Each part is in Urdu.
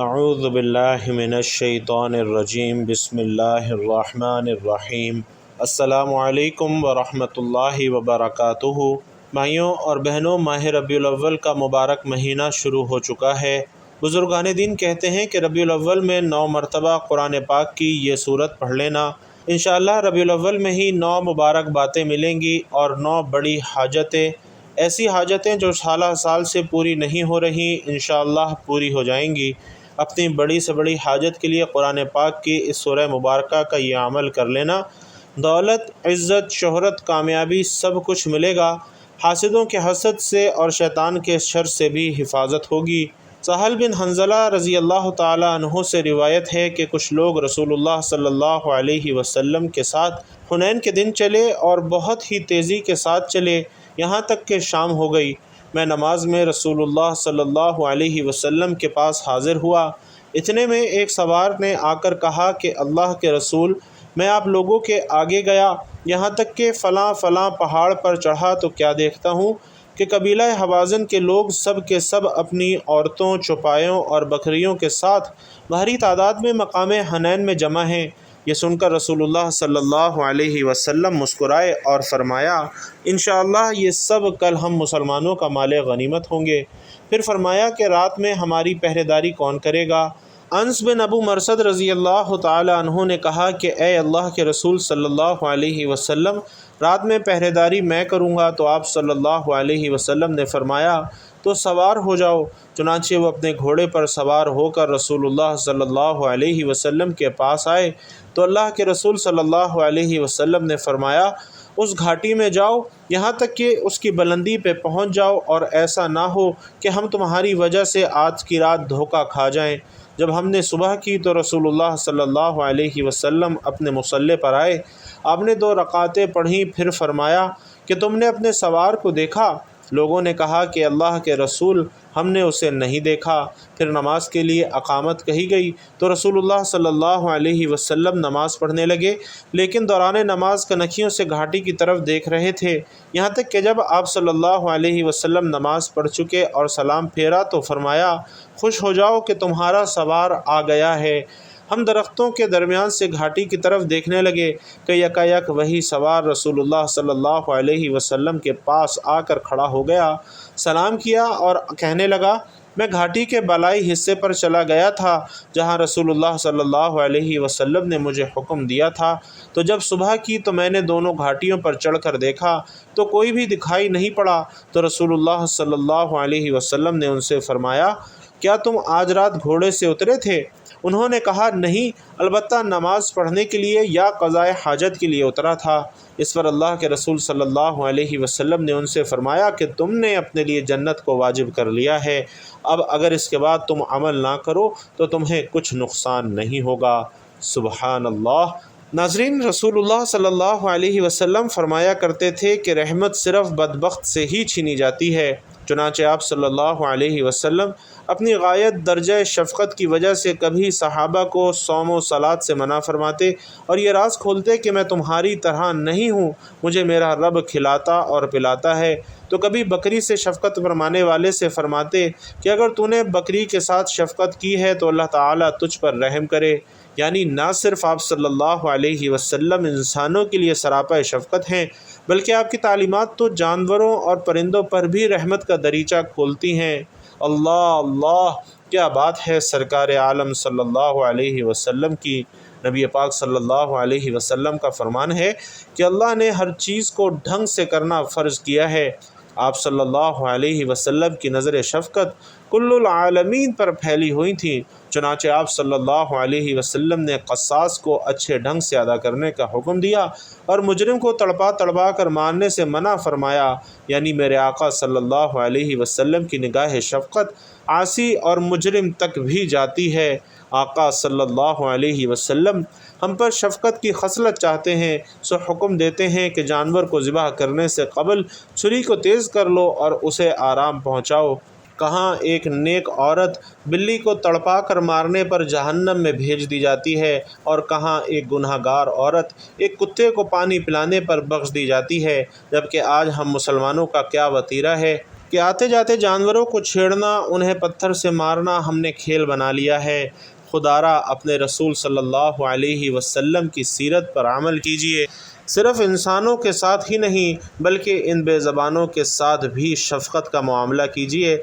اعوذ باللہ من الشیطان الرجیم بسم اللہ الرحمن الرحیم۔ السلام علیکم ورحمۃ اللہ وبرکاتہ۔ بھائیوں اور بہنوں، ماہ ربیع الاول کا مبارک مہینہ شروع ہو چکا ہے۔ بزرگان دین کہتے ہیں کہ ربیع الاول میں 9 مرتبہ قرآن پاک کی یہ سورت پڑھ لینا، انشاءاللہ ربیع الاول میں ہی 9 مبارک باتیں ملیں گی اور 9 بڑی حاجتیں، ایسی حاجتیں جو سالہ سال سے پوری نہیں ہو رہی، انشاءاللہ پوری ہو جائیں گی۔ اپنی بڑی سے بڑی حاجت کے لیے قرآن پاک کی اس سورہ مبارکہ کا یہ عمل کر لینا، دولت، عزت، شہرت، کامیابی سب کچھ ملے گا۔ حاسدوں کے حسد سے اور شیطان کے شر سے بھی حفاظت ہوگی۔ سہل بن حنظلہ رضی اللہ تعالی عنہ سے روایت ہے کہ کچھ لوگ رسول اللہ صلی اللہ علیہ وسلم کے ساتھ حنین کے دن چلے اور بہت ہی تیزی کے ساتھ چلے، یہاں تک کہ شام ہو گئی۔ میں نماز میں رسول اللہ صلی اللہ علیہ وسلم کے پاس حاضر ہوا، اتنے میں ایک سوار نے آ کر کہا کہ اللہ کے رسول، میں آپ لوگوں کے آگے گیا، یہاں تک کہ فلاں فلاں پہاڑ پر چڑھا تو کیا دیکھتا ہوں کہ قبیلہ حوازن کے لوگ سب کے سب اپنی عورتوں، چوپایوں اور بکریوں کے ساتھ بھاری تعداد میں مقام حنین میں جمع ہیں۔ یہ سن کر رسول اللہ صلی اللہ علیہ وسلم مسکرائے اور فرمایا، انشاءاللہ یہ سب کل ہم مسلمانوں کا مال غنیمت ہوں گے۔ پھر فرمایا کہ رات میں ہماری پہرے داری کون کرے گا؟ انس بن ابو مرثد رضی اللہ تعالی عنہ نے کہا کہ اے اللہ کے رسول صلی اللہ علیہ وسلم، رات میں پہرے داری میں کروں گا۔ تو آپ صلی اللہ علیہ وسلم نے فرمایا، تو سوار ہو جاؤ۔ چنانچہ وہ اپنے گھوڑے پر سوار ہو کر رسول اللہ صلی اللہ علیہ وسلم کے پاس آئے تو اللہ کے رسول صلی اللہ علیہ وسلم نے فرمایا، اس گھاٹی میں جاؤ یہاں تک کہ اس کی بلندی پہ پہنچ جاؤ، اور ایسا نہ ہو کہ ہم تمہاری وجہ سے آج کی رات دھوکہ کھا جائیں۔ جب ہم نے صبح کی تو رسول اللہ صلی اللہ علیہ وسلم اپنے مصلی پر آئے، آپ نے 2 رکعتیں پڑھیں، پھر فرمایا کہ تم نے اپنے سوار کو دیکھا؟ لوگوں نے کہا کہ اللہ کے رسول، ہم نے اسے نہیں دیکھا۔ پھر نماز کے لیے اقامت کہی گئی تو رسول اللہ صلی اللہ علیہ وسلم نماز پڑھنے لگے، لیکن دوران نماز کنکھیوں سے گھاٹی کی طرف دیکھ رہے تھے، یہاں تک کہ جب آپ صلی اللہ علیہ وسلم نماز پڑھ چکے اور سلام پھیرا تو فرمایا، خوش ہو جاؤ کہ تمہارا سوار آ گیا ہے۔ ہم درختوں کے درمیان سے گھاٹی کی طرف دیکھنے لگے کہ یکایک وہی سوار رسول اللہ صلی اللہ علیہ وسلم کے پاس آ کر کھڑا ہو گیا، سلام کیا اور کہنے لگا، میں گھاٹی کے بالائی حصے پر چلا گیا تھا جہاں رسول اللہ صلی اللہ علیہ وسلم نے مجھے حکم دیا تھا۔ تو جب صبح کی تو میں نے دونوں گھاٹیوں پر چڑھ کر دیکھا تو کوئی بھی دکھائی نہیں پڑا۔ تو رسول اللہ صلی اللہ علیہ وسلم نے ان سے فرمایا، کیا تم آج رات گھوڑے سے اترے تھے؟ انہوں نے کہا، نہیں، البتہ نماز پڑھنے کے لیے یا قضاء حاجت کے لیے اترا تھا۔ اس پر اللہ کے رسول صلی اللہ علیہ وسلم نے ان سے فرمایا کہ تم نے اپنے لیے جنت کو واجب کر لیا ہے، اب اگر اس کے بعد تم عمل نہ کرو تو تمہیں کچھ نقصان نہیں ہوگا۔ سبحان اللہ۔ ناظرین، رسول اللہ صلی اللہ علیہ وسلم فرمایا کرتے تھے کہ رحمت صرف بدبخت سے ہی چھینی جاتی ہے۔ چنانچہ آپ صلی اللہ علیہ وسلم اپنی غایت درجہ شفقت کی وجہ سے کبھی صحابہ کو صوم و صلات سے منع فرماتے اور یہ راز کھولتے کہ میں تمہاری طرح نہیں ہوں، مجھے میرا رب کھلاتا اور پلاتا ہے۔ تو کبھی بکری سے شفقت فرمانے والے سے فرماتے کہ اگر تو نے بکری کے ساتھ شفقت کی ہے تو اللہ تعالیٰ تجھ پر رحم کرے۔ یعنی نہ صرف آپ صلی اللہ علیہ وسلم انسانوں کے لیے سراپا شفقت ہیں، بلکہ آپ کی تعلیمات تو جانوروں اور پرندوں پر بھی رحمت کا دریچہ کھولتی ہیں۔ اللہ اللہ، کیا بات ہے سرکار عالم صلی اللہ علیہ وسلم کی۔ نبی پاک صلی اللہ علیہ وسلم کا فرمان ہے کہ اللہ نے ہر چیز کو ڈھنگ سے کرنا فرض کیا ہے۔ آپ صلی اللہ علیہ وسلم کی نظر شفقت کل العالمین پر پھیلی ہوئی تھی، چنانچہ آپ صلی اللہ علیہ وسلم نے قصاص کو اچھے ڈھنگ سے ادا کرنے کا حکم دیا اور مجرم کو تڑپا تڑپا کر مارنے سے منع فرمایا۔ یعنی میرے آقا صلی اللہ علیہ وسلم کی نگاہ شفقت عاصی اور مجرم تک بھی جاتی ہے۔ آقا صلی اللہ علیہ وسلم ہم پر شفقت کی خصلت چاہتے ہیں، سو حکم دیتے ہیں کہ جانور کو ذبح کرنے سے قبل چھری کو تیز کر لو اور اسے آرام پہنچاؤ۔ کہاں ایک نیک عورت بلی کو تڑپا کر مارنے پر جہنم میں بھیج دی جاتی ہے، اور کہاں ایک گناہ گار عورت ایک کتے کو پانی پلانے پر بخش دی جاتی ہے، جبکہ آج ہم مسلمانوں کا کیا وتیرہ ہے کہ آتے جاتے جانوروں کو چھیڑنا، انہیں پتھر سے مارنا ہم نے کھیل بنا لیا ہے۔ خدارا اپنے رسول صلی اللہ علیہ وسلم کی سیرت پر عمل کیجیے۔ صرف انسانوں کے ساتھ ہی نہیں بلکہ ان بے زبانوں کے ساتھ بھی شفقت کا معاملہ کیجیے۔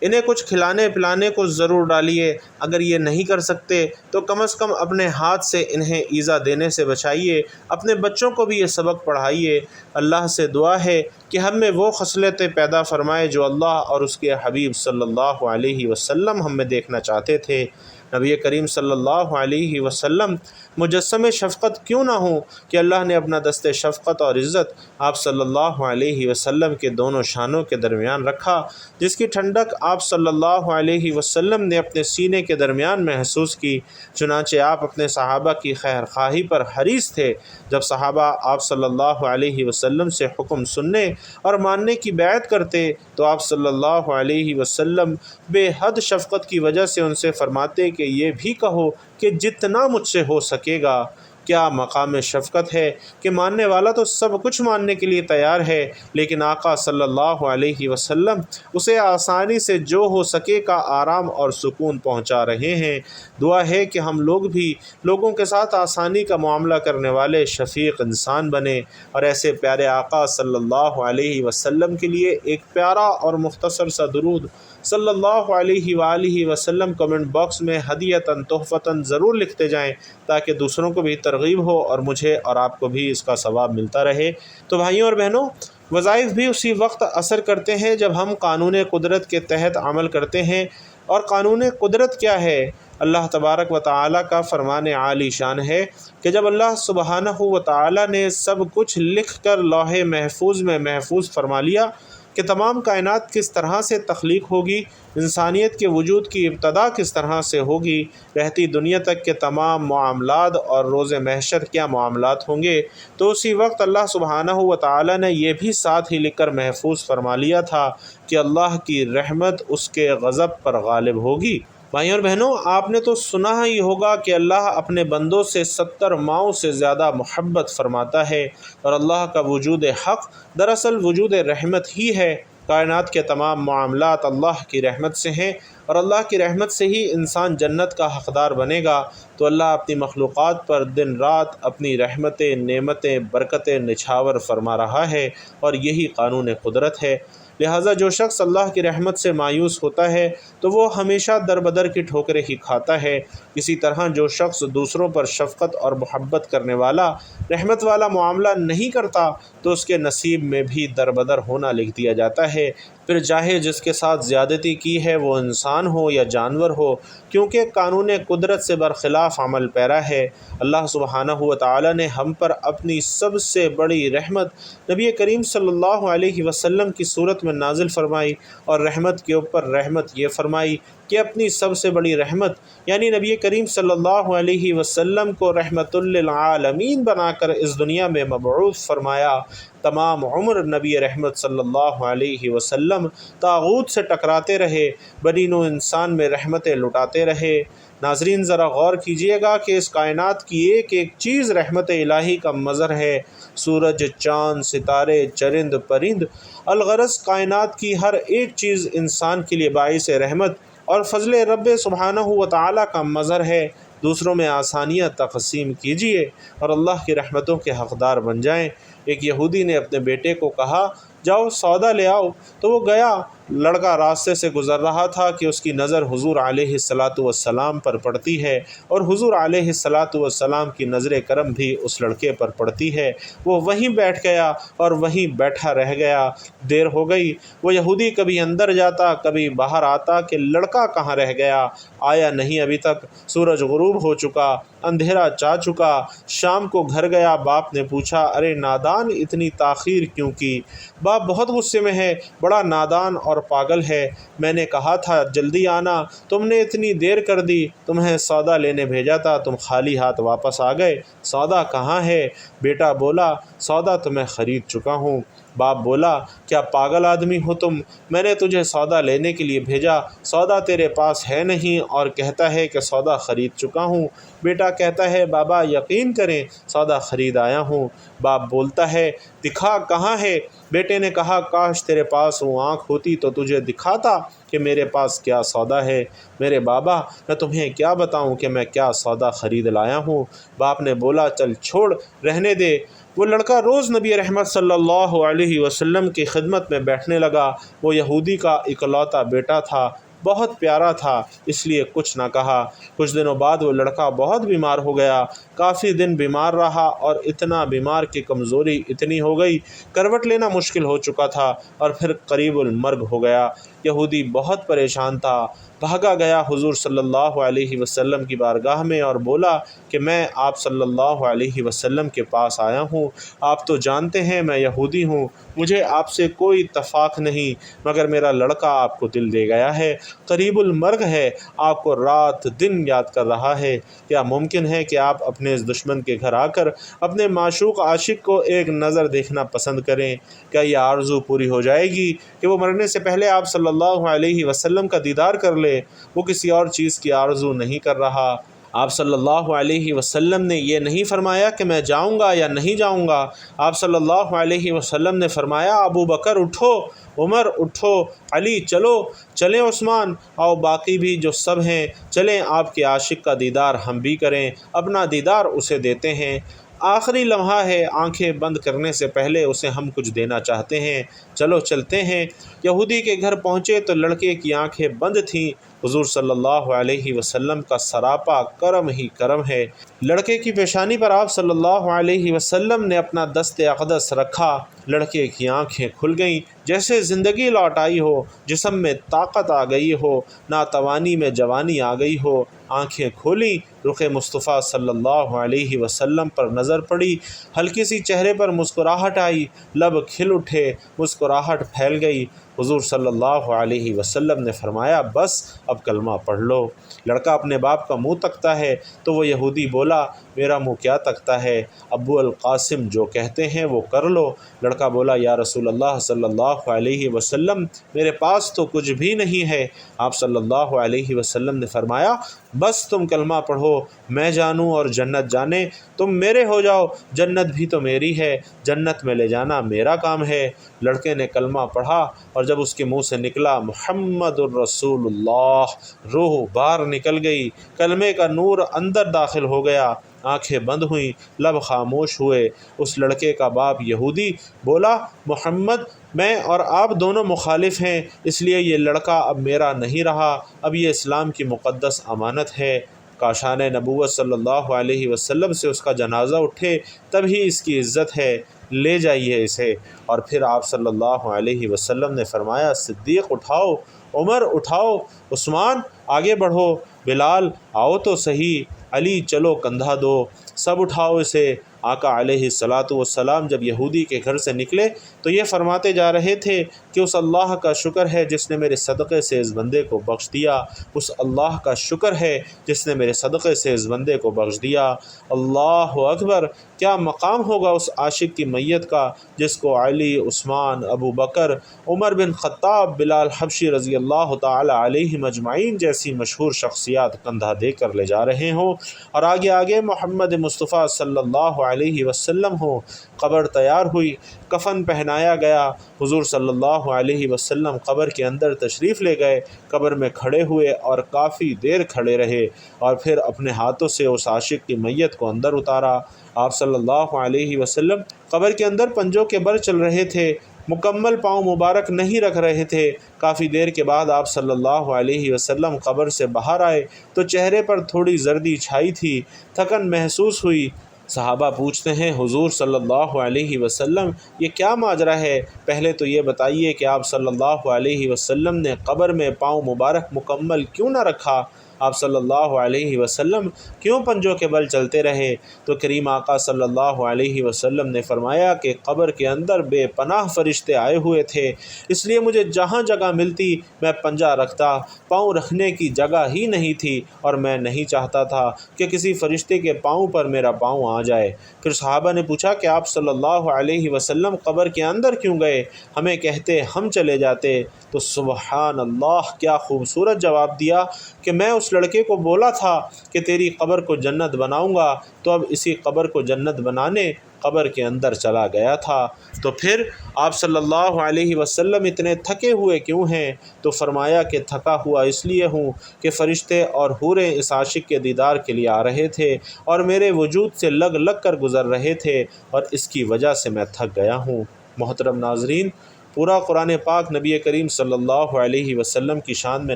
انہیں کچھ کھلانے پلانے کو ضرور ڈالیے۔ اگر یہ نہیں کر سکتے تو کم از کم اپنے ہاتھ سے انہیں ایذا دینے سے بچائیے۔ اپنے بچوں کو بھی یہ سبق پڑھائیے۔ اللہ سے دعا ہے کہ ہم میں وہ خصلتیں پیدا فرمائے جو اللہ اور اس کے حبیب صلی اللہ علیہ وسلم ہم میں دیکھنا چاہتے تھے۔ نبی کریم صلی اللہ علیہ وسلم مجسم شفقت کیوں نہ ہوں کہ اللہ نے اپنا دست شفقت اور عزت آپ صلی اللہ علیہ وسلم کے دونوں شانوں کے درمیان رکھا، جس کی ٹھنڈک آپ صلی اللہ علیہ وسلم نے اپنے سینے کے درمیان محسوس کی۔ چنانچہ آپ اپنے صحابہ کی خیر خواہی پر حریص تھے۔ جب صحابہ آپ صلی اللہ علیہ وسلم سے حکم سننے اور ماننے کی بیعت کرتے تو آپ صلی اللہ علیہ وسلم بے حد شفقت کی وجہ سے ان سے فرماتے کہ یہ بھی کہو کہ جتنا مجھ سے ہو سکے گا۔ کیا مقام شفقت ہے کہ ماننے والا تو سب کچھ ماننے کے لیے تیار ہے، لیکن آقا صلی اللہ علیہ وسلم اسے آسانی سے جو ہو سکے کا آرام اور سکون پہنچا رہے ہیں۔ دعا ہے کہ ہم لوگ بھی لوگوں کے ساتھ آسانی کا معاملہ کرنے والے شفیق انسان بنیں، اور ایسے پیارے آقا صلی اللہ علیہ وسلم کے لیے ایک پیارا اور مختصر سا درود صلی اللہ علیہ وآلہ وسلم کمنٹ باکس میں ہدیۃً تحفۃً ضرور لکھتے جائیں، تاکہ دوسروں کو بھی ترغیب ہو اور مجھے اور آپ کو بھی اس کا ثواب ملتا رہے۔ تو بھائیوں اور بہنوں، وظائف بھی اسی وقت اثر کرتے ہیں جب ہم قانون قدرت کے تحت عمل کرتے ہیں۔ اور قانون قدرت کیا ہے؟ اللہ تبارک و تعالیٰ کا فرمان عالی شان ہے کہ جب اللہ سبحانہ و تعالیٰ نے سب کچھ لکھ کر لوح محفوظ میں محفوظ فرما لیا کہ تمام کائنات کس طرح سے تخلیق ہوگی، انسانیت کے وجود کی ابتدا کس طرح سے ہوگی، رہتی دنیا تک کے تمام معاملات اور روز محشر کیا معاملات ہوں گے، تو اسی وقت اللہ سبحانہ و تعالیٰ نے یہ بھی ساتھ ہی لکھ کر محفوظ فرما لیا تھا کہ اللہ کی رحمت اس کے غضب پر غالب ہوگی۔ بھائیوں اور بہنوں، آپ نے تو سنا ہی ہوگا کہ اللہ اپنے بندوں سے 70 ماؤں سے زیادہ محبت فرماتا ہے، اور اللہ کا وجود حق دراصل وجود رحمت ہی ہے۔ کائنات کے تمام معاملات اللہ کی رحمت سے ہیں، اور اللہ کی رحمت سے ہی انسان جنت کا حقدار بنے گا۔ تو اللہ اپنی مخلوقات پر دن رات اپنی رحمتیں، نعمتیں، برکتیں نچھاور فرما رہا ہے، اور یہی قانون قدرت ہے۔ لہٰذا جو شخص اللہ کی رحمت سے مایوس ہوتا ہے تو وہ ہمیشہ در بدر کی ٹھوکریں ہی کھاتا ہے۔ اسی طرح جو شخص دوسروں پر شفقت اور محبت کرنے والا، رحمت والا معاملہ نہیں کرتا تو اس کے نصیب میں بھی در بدر ہونا لکھ دیا جاتا ہے۔ پھر چاہے جس کے ساتھ زیادتی کی ہے وہ انسان ہو یا جانور ہو، کیونکہ قانون قدرت سے برخلاف عمل پیرا ہے۔ اللہ سبحانہ و تعالیٰ نے ہم پر اپنی سب سے بڑی رحمت نبی کریم صلی اللہ علیہ وسلم کی صورت میں نازل فرمائی، اور رحمت کے اوپر رحمت یہ فرمائی کہ اپنی سب سے بڑی رحمت یعنی نبی کریم صلی اللہ علیہ وسلم کو رحمت للعالمین بنا کر اس دنیا میں مبعوث فرمایا۔ تمام عمر نبی رحمت صلی اللہ علیہ وسلم طاغوت سے ٹکراتے رہے، بنی نوع انسان میں رحمتیں لٹاتے رہے۔ ناظرین، ذرا غور کیجئے گا کہ اس کائنات کی ایک ایک چیز رحمت الہی کا مظہر ہے۔ سورج، چاند، ستارے، چرند، پرند، الغرض کائنات کی ہر ایک چیز انسان کے لیے باعث رحمت اور فضل رب سبحانہ و تعالیٰ کا مظہر ہے۔ دوسروں میں آسانیاں تقسیم کیجیے اور اللہ کی رحمتوں کے حقدار بن جائیں۔ ایک یہودی نے اپنے بیٹے کو کہا، جاؤ سودا لے آؤ، تو وہ گیا۔ لڑکا راستے سے گزر رہا تھا کہ اس کی نظر حضور علیہ الصلاۃ والسلام پر پڑتی ہے، اور حضور علیہ الصلاۃ والسلام کی نظر کرم بھی اس لڑکے پر پڑتی ہے۔ وہ وہیں بیٹھ گیا اور وہیں بیٹھا رہ گیا۔ دیر ہو گئی، وہ یہودی کبھی اندر جاتا کبھی باہر آتا کہ لڑکا کہاں رہ گیا، آیا نہیں ابھی تک۔ سورج غروب ہو چکا، اندھیرا چا چکا۔ شام کو گھر گیا، باپ نے پوچھا، ارے نادان، اتنی تاخیر کیوں کی؟ باپ بہت غصے میں ہے، بڑا نادان اور پاگل ہے، میں نے کہا تھا جلدی آنا، تم نے اتنی دیر کر دی، تمہیں سودا لینے بھیجا تھا، تم خالی ہاتھ واپس آ گئے، سودا کہاں ہے؟ بیٹا بولا، سودا تو میں خرید چکا ہوں۔ باپ بولا کیا پاگل آدمی ہو تم؟ میں نے تجھے سودا لینے کے لیے بھیجا، سودا تیرے پاس ہے نہیں اور کہتا ہے کہ سودا خرید چکا ہوں۔ بیٹا کہتا ہے بابا یقین کریں سودا خرید آیا ہوں۔ باپ بولتا ہے دکھا کہاں ہے؟ بیٹے نے کہا کاش تیرے پاس وہ آنکھ ہوتی تو تجھے دکھاتا کہ میرے پاس کیا سودا ہے۔ میرے بابا میں تمہیں کیا بتاؤں کہ میں کیا سودا خرید لایا ہوں؟ باپ نے بولا چل چھوڑ رہنے دے۔ وہ لڑکا روز نبی رحمت صلی اللہ علیہ وسلم کی خدمت میں بیٹھنے لگا۔ وہ یہودی کا اکلوتا بیٹا تھا، بہت پیارا تھا، اس لیے کچھ نہ کہا۔ کچھ دنوں بعد وہ لڑکا بہت بیمار ہو گیا، کافی دن بیمار رہا اور اتنا بیمار کہ کمزوری اتنی ہو گئی کروٹ لینا مشکل ہو چکا تھا اور پھر قریب المرگ ہو گیا۔ یہودی بہت پریشان تھا، بھاگا گیا حضور صلی اللہ علیہ وسلم کی بارگاہ میں اور بولا کہ میں آپ صلی اللہ علیہ وسلم کے پاس آیا ہوں، آپ تو جانتے ہیں میں یہودی ہوں، مجھے آپ سے کوئی اتفاق نہیں، مگر میرا لڑکا آپ کو دل دے گیا ہے، قریب المرگ ہے، آپ کو رات دن یاد کر رہا ہے۔ کیا ممکن ہے کہ آپ اپنے اس دشمن کے گھر آ کر اپنے معشوق عاشق کو ایک نظر دیکھنا پسند کریں؟ کیا یہ آرزو پوری ہو جائے گی کہ وہ مرنے سے پہلے آپ صلی اللہ علیہ وسلم کا دیدار کر لے؟ وہ کسی اور چیز کی آرزو نہیں کر رہا۔ آپ صلی اللہ علیہ وسلم نے یہ نہیں فرمایا کہ میں جاؤں گا یا نہیں جاؤں گا۔ آپ صلی اللہ علیہ وسلم نے فرمایا ابو بکر اٹھو، عمر اٹھو، علی چلو، چلیں عثمان، اور باقی بھی جو سب ہیں چلیں آپ کے عاشق کا دیدار ہم بھی کریں، اپنا دیدار اسے دیتے ہیں، آخری لمحہ ہے، آنکھیں بند کرنے سے پہلے اسے ہم کچھ دینا چاہتے ہیں، چلو چلتے ہیں۔ یہودی کے گھر پہنچے تو لڑکے کی آنکھیں بند تھیں۔ حضور صلی اللہ علیہ وسلم کا سراپا کرم ہی کرم ہے۔ لڑکے کی پیشانی پر آپ صلی اللہ علیہ وسلم نے اپنا دست اقدس رکھا، لڑکے کی آنکھیں کھل گئیں، جیسے زندگی لوٹ آئی ہو، جسم میں طاقت آ گئی ہو، ناتوانی میں جوانی آ گئی ہو۔ آنکھیں کھولیں، رخ مصطفیٰ صلی اللہ علیہ وسلم پر نظر پڑی، ہلکی سی چہرے پر مسکراہٹ آئی، لب کھل اٹھے، مسکراہٹ پھیل گئی۔ حضور صلی اللہ علیہ وسلم نے فرمایا بس اب کلمہ پڑھ لو۔ لڑکا اپنے باپ کا منہ تکتا ہے تو وہ یہودی بولا میرا منہ کیا تکتا ہے، ابو القاسم جو کہتے ہیں وہ کر لو۔ لڑکا بولا یا رسول اللہ صلی اللہ علیہ وسلم میرے پاس تو کچھ بھی نہیں ہے۔ آپ صلی اللہ علیہ وسلم نے فرمایا بس تم کلمہ پڑھو، میں جانوں اور جنت جانے، تم میرے ہو جاؤ، جنت بھی تو میری ہے، جنت میں لے جانا میرا کام ہے۔ لڑکے نے کلمہ پڑھا اور جب اس کے منہ سے نکلا محمد الرسول اللہ، روح باہر نکل گئی، کلمے کا نور اندر داخل ہو گیا، آنکھیں بند ہوئیں، لب خاموش ہوئے۔ اس لڑکے کا باپ یہودی بولا محمد میں اور آپ دونوں مخالف ہیں، اس لیے یہ لڑکا اب میرا نہیں رہا، اب یہ اسلام کی مقدس امانت ہے، کاشان نبوت صلی اللہ علیہ وسلم سے اس کا جنازہ اٹھے تب ہی اس کی عزت ہے، لے جائیے اسے۔ اور پھر آپ صلی اللہ علیہ وسلم نے فرمایا صدیق اٹھاؤ، عمر اٹھاؤ، عثمان آگے بڑھو، بلال آؤ تو صحیح، علی چلو کندھا دو، سب اٹھاؤ اسے۔ آقا علیہ الصلاۃ والسلام جب یہودی کے گھر سے نکلے تو یہ فرماتے جا رہے تھے کہ اس اللہ کا شکر ہے جس نے میرے صدقے سے اس بندے کو بخش دیا، اس اللہ کا شکر ہے جس نے میرے صدقے سے اس بندے کو بخش دیا۔ اللہ اکبر، کیا مقام ہوگا اس عاشق کی میت کا جس کو علی، عثمان، ابو بکر، عمر بن خطاب، بلال حبشی رضی اللہ تعالی علیہ مجمعین جیسی مشہور شخصیات کندھا دے کر لے جا رہے ہوں، اور آگے آگے محمد مصطفیٰ صلی اللہ علیہ وسلم ہو۔ قبر تیار ہوئی، کفن پہنایا گیا، حضور صلی اللہ علیہ وسلم قبر کے اندر تشریف لے گئے، قبر میں کھڑے ہوئے اور کافی دیر کھڑے رہے اور پھر اپنے ہاتھوں سے اس عاشق کی میت کو اندر اتارا۔ آپ صلی اللہ علیہ وسلم قبر کے اندر پنجوں کے بر چل رہے تھے، مکمل پاؤں مبارک نہیں رکھ رہے تھے۔ کافی دیر کے بعد آپ صلی اللہ علیہ وسلم قبر سے باہر آئے تو چہرے پر تھوڑی زردی چھائی تھی، تھکن محسوس ہوئی۔ صحابہ پوچھتے ہیں حضور صلی اللہ علیہ وسلم یہ کیا ماجرا ہے؟ پہلے تو یہ بتائیے کہ آپ صلی اللہ علیہ وسلم نے قبر میں پاؤں مبارک مکمل کیوں نہ رکھا؟ آپ صلی اللہ علیہ وسلم کیوں پنجوں کے بل چلتے رہے؟ تو کریم آقا صلی اللہ علیہ وسلم نے فرمایا کہ قبر کے اندر بے پناہ فرشتے آئے ہوئے تھے، اس لیے مجھے جہاں جگہ ملتی میں پنجہ رکھتا، پاؤں رکھنے کی جگہ ہی نہیں تھی اور میں نہیں چاہتا تھا کہ کسی فرشتے کے پاؤں پر میرا پاؤں آ جائے۔ پھر صحابہ نے پوچھا کہ آپ صلی اللہ علیہ وسلم قبر کے اندر کیوں گئے؟ ہمیں کہتے ہم چلے جاتے۔ تو سبحان اللہ، کیا خوبصورت جواب دیا کہ میں اس لڑکے کو بولا تھا کہ تیری قبر کو جنت بناؤں گا، تو اب اسی قبر کو جنت بنانے قبر کے اندر چلا گیا تھا۔ تو پھر آپ صلی اللہ علیہ وسلم اتنے تھکے ہوئے کیوں ہیں؟ تو فرمایا کہ تھکا ہوا اس لیے ہوں کہ فرشتے اور حوریں اس عاشق کے دیدار کے لیے آ رہے تھے اور میرے وجود سے لگ لگ کر گزر رہے تھے، اور اس کی وجہ سے میں تھک گیا ہوں۔ محترم ناظرین، پورا قرآن پاک نبی کریم صلی اللہ علیہ وسلم کی شان میں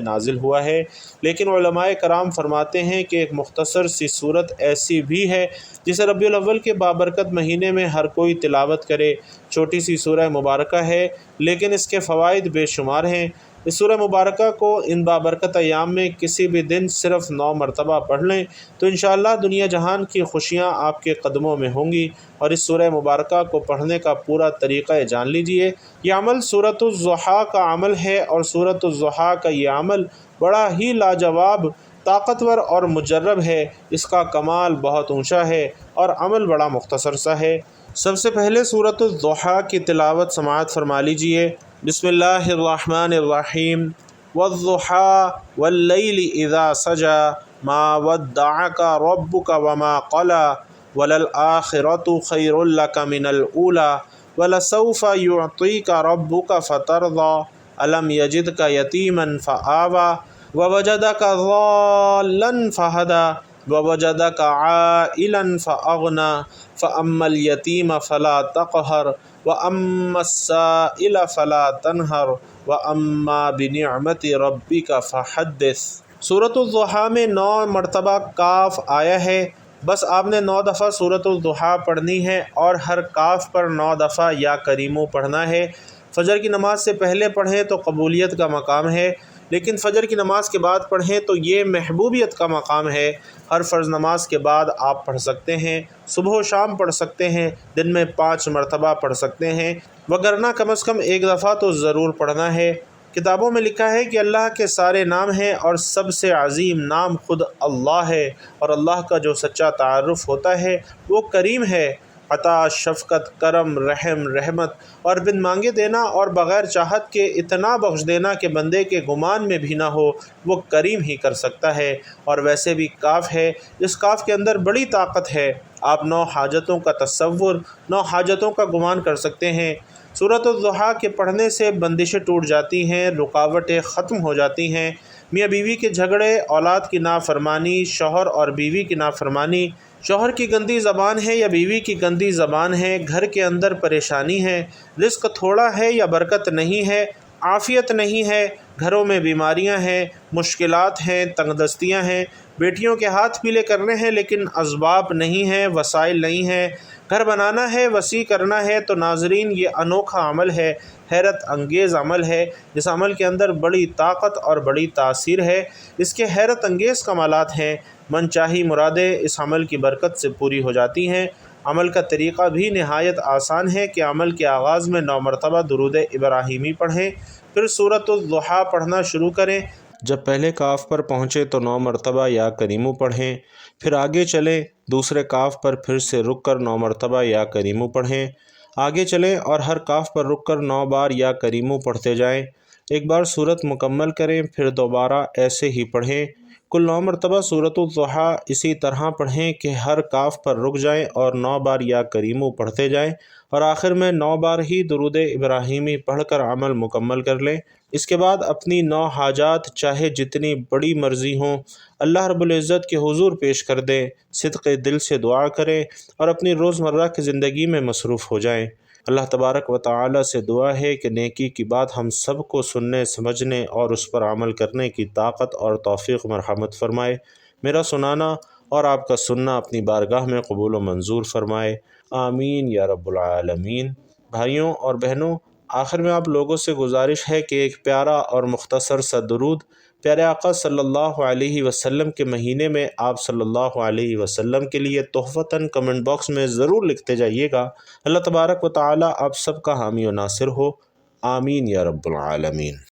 نازل ہوا ہے، لیکن علماء کرام فرماتے ہیں کہ ایک مختصر سی صورت ایسی بھی ہے جسے ربیع الاول کے بابرکت مہینے میں ہر کوئی تلاوت کرے۔ چھوٹی سی سورہ مبارکہ ہے لیکن اس کے فوائد بے شمار ہیں۔ اس سورہ مبارکہ کو ان بابرکت ایام میں کسی بھی دن صرف 9 مرتبہ پڑھ لیں تو انشاءاللہ دنیا جہان کی خوشیاں آپ کے قدموں میں ہوں گی۔ اور اس سورہ مبارکہ کو پڑھنے کا پورا طریقہ جان لیجئے۔ یہ عمل سورۃ الضحیٰ کا عمل ہے، اور سورۃ الضحیٰ کا یہ عمل بڑا ہی لاجواب، طاقتور اور مجرب ہے۔ اس کا کمال بہت اونچا ہے اور عمل بڑا مختصر سا ہے۔ سب سے پہلے سورۃ الضحیٰ کی تلاوت سماعت فرما لیجئے۔ بسم اللہ الرحمن الرحیم۔ والضحیٰ واللیل اذا سجی ما ودعک ربک وما قلی وللآخرۃ خیر لک من الأولی ولسوف یعطیک ربک فترضی الم یجدک یتیما فآوی ووجدک ضالا فہدی ووجدک عائلا فأغنی فأما الیتیم فلا تقہر وأما السائل فلا تنہر وأما بنعمت ربک فحدث۔ سورۃ الضحیٰ میں 9 مرتبہ کاف آیا ہے۔ بس آپ نے 9 دفعہ سورۃ الضحیٰ پڑھنی ہے اور ہر کاف پر 9 دفعہ یا کریمو پڑھنا ہے۔ فجر کی نماز سے پہلے پڑھیں تو قبولیت کا مقام ہے، لیکن فجر کی نماز کے بعد پڑھیں تو یہ محبوبیت کا مقام ہے۔ ہر فرض نماز کے بعد آپ پڑھ سکتے ہیں، صبح و شام پڑھ سکتے ہیں، دن میں 5 مرتبہ پڑھ سکتے ہیں، وگرنہ کم از کم 1 دفعہ تو ضرور پڑھنا ہے۔ کتابوں میں لکھا ہے کہ اللہ کے سارے نام ہیں اور سب سے عظیم نام خود اللہ ہے، اور اللہ کا جو سچا تعارف ہوتا ہے وہ کریم ہے۔ عطا، شفقت، کرم، رحم، رحمت اور بن مانگے دینا اور بغیر چاہت کے اتنا بخش دینا کہ بندے کے گمان میں بھی نہ ہو، وہ کریم ہی کر سکتا ہے۔ اور ویسے بھی کاف ہے، اس کاف کے اندر بڑی طاقت ہے۔ آپ 9 حاجتوں کا تصور، 9 حاجتوں کا گمان کر سکتے ہیں۔ سورۃ الضحیٰ کے پڑھنے سے بندشیں ٹوٹ جاتی ہیں، رکاوٹیں ختم ہو جاتی ہیں، میاں بیوی کے جھگڑے، اولاد کی نافرمانی، شوہر اور بیوی کی نافرمانی، شوہر کی گندی زبان ہے یا بیوی کی گندی زبان ہے، گھر کے اندر پریشانی ہے، رزق تھوڑا ہے یا برکت نہیں ہے، عافیت نہیں ہے، گھروں میں بیماریاں ہیں، مشکلات ہیں، تنگ دستیاں ہیں، بیٹیوں کے ہاتھ پیلے کرنے ہیں لیکن اسباب نہیں ہیں، وسائل نہیں ہیں، گھر بنانا ہے، وسیع کرنا ہے۔ تو ناظرین، یہ انوکھا عمل ہے، حیرت انگیز عمل ہے، جس عمل کے اندر بڑی طاقت اور بڑی تاثیر ہے۔ اس کے حیرت انگیز کمالات ہیں، من چاہی مرادیں اس عمل کی برکت سے پوری ہو جاتی ہیں۔ عمل کا طریقہ بھی نہایت آسان ہے کہ عمل کے آغاز میں 9 مرتبہ درود ابراہیمی پڑھیں، پھر سورۃ الضحیٰ پڑھنا شروع کریں۔ جب پہلے کاف پر پہنچے تو 9 مرتبہ یا کریمو پڑھیں، پھر آگے چلیں، دوسرے کاف پر پھر سے رک کر 9 مرتبہ یا کریمو پڑھیں، آگے چلیں اور ہر کاف پر رک کر 9 بار یا کریمو پڑھتے جائیں۔ ایک بار صورت مکمل کریں، پھر دوبارہ ایسے ہی پڑھیں۔ کل 9 مرتبہ سورۃ الضحیٰ اسی طرح پڑھیں کہ ہر کاف پر رک جائیں اور 9 بار یا کریمو پڑھتے جائیں، اور آخر میں 9 بار ہی درود ابراہیمی پڑھ کر عمل مکمل کر لیں۔ اس کے بعد اپنی 9 حاجات چاہے جتنی بڑی مرضی ہوں اللہ رب العزت کے حضور پیش کر دیں، صدق دل سے دعا کریں اور اپنی روزمرہ کی زندگی میں مصروف ہو جائیں۔ اللہ تبارک و تعالی سے دعا ہے کہ نیکی کی بات ہم سب کو سننے، سمجھنے اور اس پر عمل کرنے کی طاقت اور توفیق مرحمت فرمائے۔ میرا سنانا اور آپ کا سننا اپنی بارگاہ میں قبول و منظور فرمائے، آمین یا رب العالمین۔ بھائیوں اور بہنوں، آخر میں آپ لوگوں سے گزارش ہے کہ ایک پیارا اور مختصر سا درود پیارے آقا صلی اللہ علیہ وسلم کے مہینے میں آپ صلی اللہ علیہ وسلم کے لیے تحفتاً کمنٹ باکس میں ضرور لکھتے جائیے گا۔ اللہ تبارک و تعالی آپ سب کا حامی و ناصر ہو، آمین یا رب العالمین۔